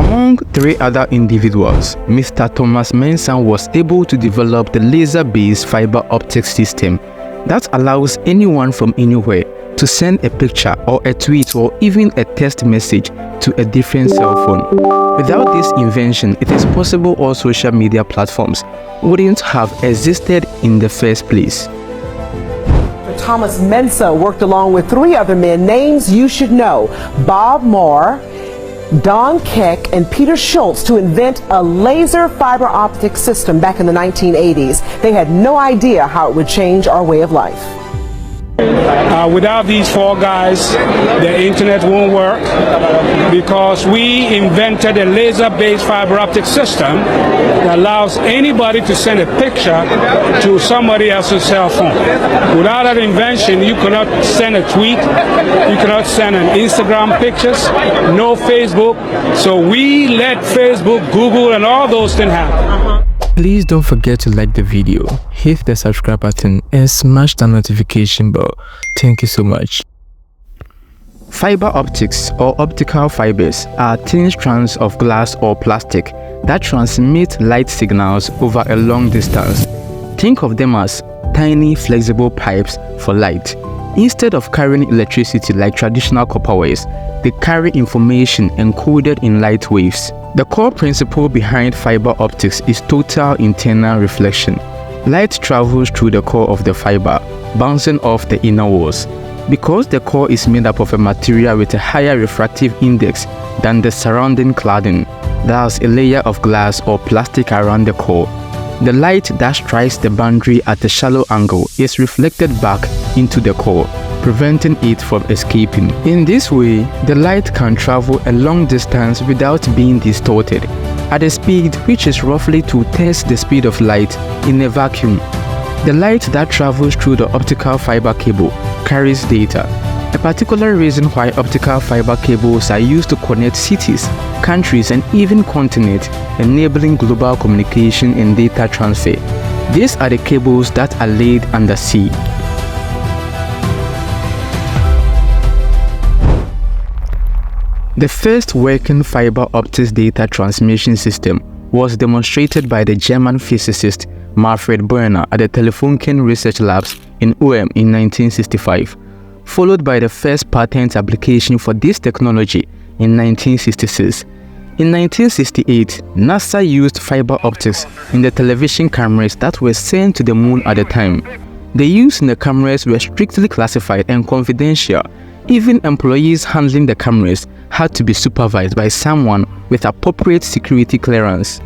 Among 3 other individuals, Mr. Thomas Mensah was able to develop the laser-based fiber optic system that allows anyone from anywhere to send a picture or a tweet or even a text message to a different cell phone. Without this invention, it is possible all social media platforms wouldn't have existed in the first place. Thomas Mensah worked along with 3 other men, names you should know: Bob Moore, Don Keck, and Peter Schultz, to invent a laser fiber optic system back in the 1980s. They had no idea how it would change our way of life. Without these 4 guys, the internet won't work, because we invented a laser-based fiber optic system that allows anybody to send a picture to somebody else's cell phone. Without that invention, you cannot send a tweet, you cannot send an Instagram pictures, no Facebook. So we let Facebook, Google, and all those things happen. Please don't forget to like the video, hit the subscribe button, and smash the notification bell. Thank you so much. Fiber optics, or optical fibers, are thin strands of glass or plastic that transmit light signals over a long distance. Think of them as tiny flexible pipes for light. Instead of carrying electricity like traditional copper wires, they carry information encoded in light waves. The core principle behind fiber optics is total internal reflection. Light travels through the core of the fiber, bouncing off the inner walls. Because the core is made up of a material with a higher refractive index than the surrounding cladding, there's a layer of glass or plastic around the core. The light that strikes the boundary at a shallow angle is reflected back into the core, preventing it from escaping. In this way, the light can travel a long distance without being distorted, at a speed which is roughly 2/3 the speed of light in a vacuum. The light that travels through the optical fiber cable carries data. A particular reason why optical fiber cables are used to connect cities, countries, and even continents, enabling global communication and data transfer. These are the cables that are laid under sea. The first working fiber optics data transmission system was demonstrated by the German physicist Manfred Börner at the Telefunken Research Labs in Ulm in 1965, followed by the first patent application for this technology in 1966. In 1968, NASA used fiber optics in the television cameras that were sent to the moon at the time. The use in the cameras were strictly classified and confidential. Even employees handling the cameras had to be supervised by someone with appropriate security clearance.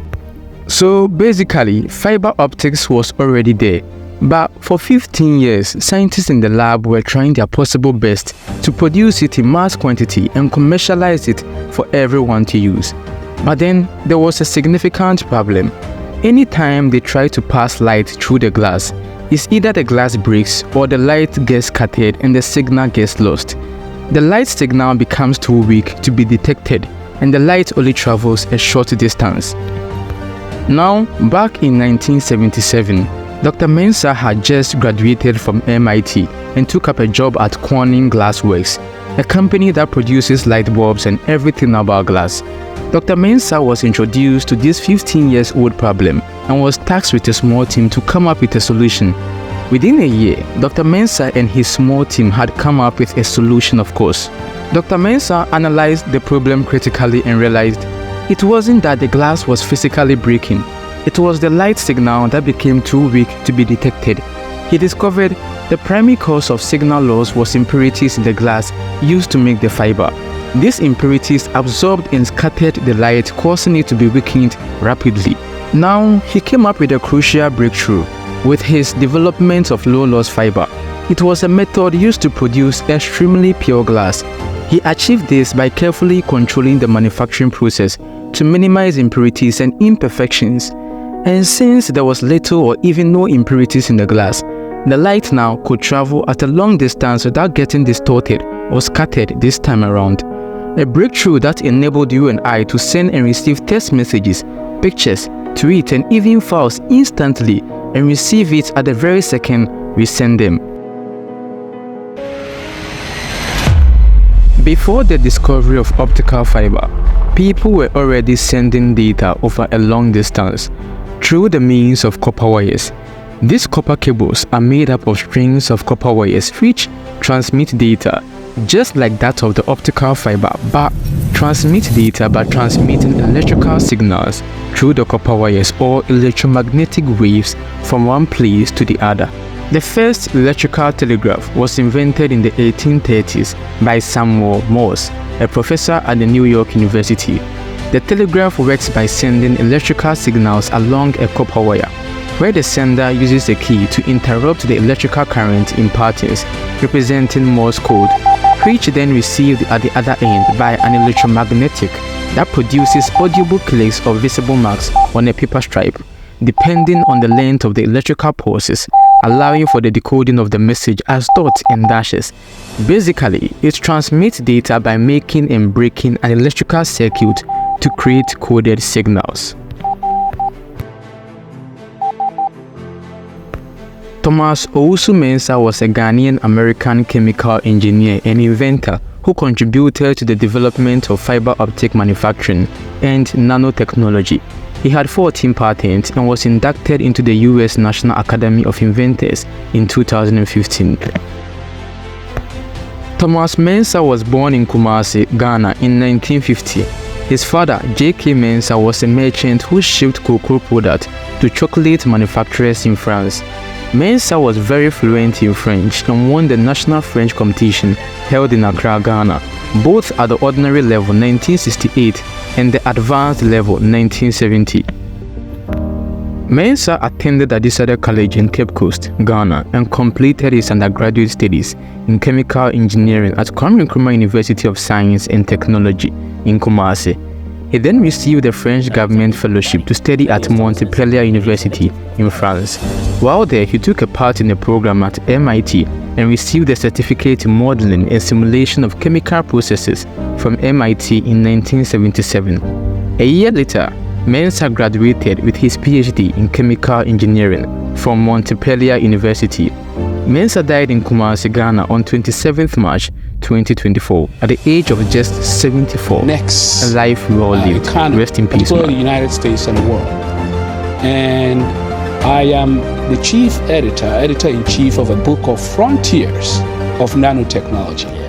So basically, fiber optics was already there. But for 15 years, scientists in the lab were trying their possible best to produce it in mass quantity and commercialize it for everyone to use. But then there was a significant problem. Anytime they try to pass light through the glass, it's either the glass breaks or the light gets scattered and the signal gets lost. The light signal becomes too weak to be detected, and the light only travels a short distance. Now, back in 1977, Dr. Mensah had just graduated from MIT and took up a job at Corning Glassworks, a company that produces light bulbs and everything about glass. Dr. Mensah was introduced to this 15-year-old problem and was tasked with a small team to come up with a solution. Within a year, Dr. Mensah and his small team had come up with a solution, of course. Dr. Mensah analyzed the problem critically and realized it wasn't that the glass was physically breaking. It was the light signal that became too weak to be detected. He discovered the primary cause of signal loss was impurities in the glass used to make the fiber. These impurities absorbed and scattered the light, causing it to be weakened rapidly. Now, he came up with a crucial breakthrough with his development of low-loss fiber. It was a method used to produce extremely pure glass. He achieved this by carefully controlling the manufacturing process to minimize impurities and imperfections. And since there was little or even no impurities in the glass, the light now could travel at a long distance without getting distorted or scattered this time around. A breakthrough that enabled you and I to send and receive text messages, pictures, tweets, and even files instantly and receive it at the very second we send them. Before the discovery of optical fiber, People were already sending data over a long distance through the means of copper wires. These copper cables are made up of strings of copper wires which transmit data just like that of the optical fiber, but transmit data by transmitting electrical signals through the copper wires or electromagnetic waves from one place to the other. The first electrical telegraph was invented in the 1830s by Samuel Morse, a professor at the New York University. The telegraph works by sending electrical signals along a copper wire, where the sender uses a key to interrupt the electrical current in patterns representing Morse code, which then received at the other end by an electromagnetic that produces audible clicks or visible marks on a paper stripe, depending on the length of the electrical pulses, allowing for the decoding of the message as dots and dashes. Basically, it transmits data by making and breaking an electrical circuit to create coded signals. Thomas Owusu-Mensah was a Ghanaian-American chemical engineer and inventor who contributed to the development of fiber optic manufacturing and nanotechnology. He had 14 patents and was inducted into the U.S. National Academy of Inventors in 2015. Thomas Mensah was born in Kumasi, Ghana in 1950. His father, J.K. Mensah, was a merchant who shipped cocoa products to chocolate manufacturers in France. Mensah was very fluent in French and won the national French competition held in Accra, Ghana, both at the ordinary level 1968 and the advanced level 1970. Mensah attended Adisada College in Cape Coast, Ghana, and completed his undergraduate studies in chemical engineering at Kwame Nkrumah University of Science and Technology in Kumasi. He then received a French government fellowship to study at Montpellier University in France. While there, he took a part in a program at MIT and received a certificate in modeling and simulation of chemical processes from MIT in 1977. A year later, Mensah graduated with his PhD in chemical engineering from Montpellier University. Mensah died in Kumasi, Ghana on 27th March 2024 at the age of just 74. Next, a life well lived. Rest in peace, the United States and the world. And I am the chief editor-in-chief of a book of Frontiers of Nanotechnology.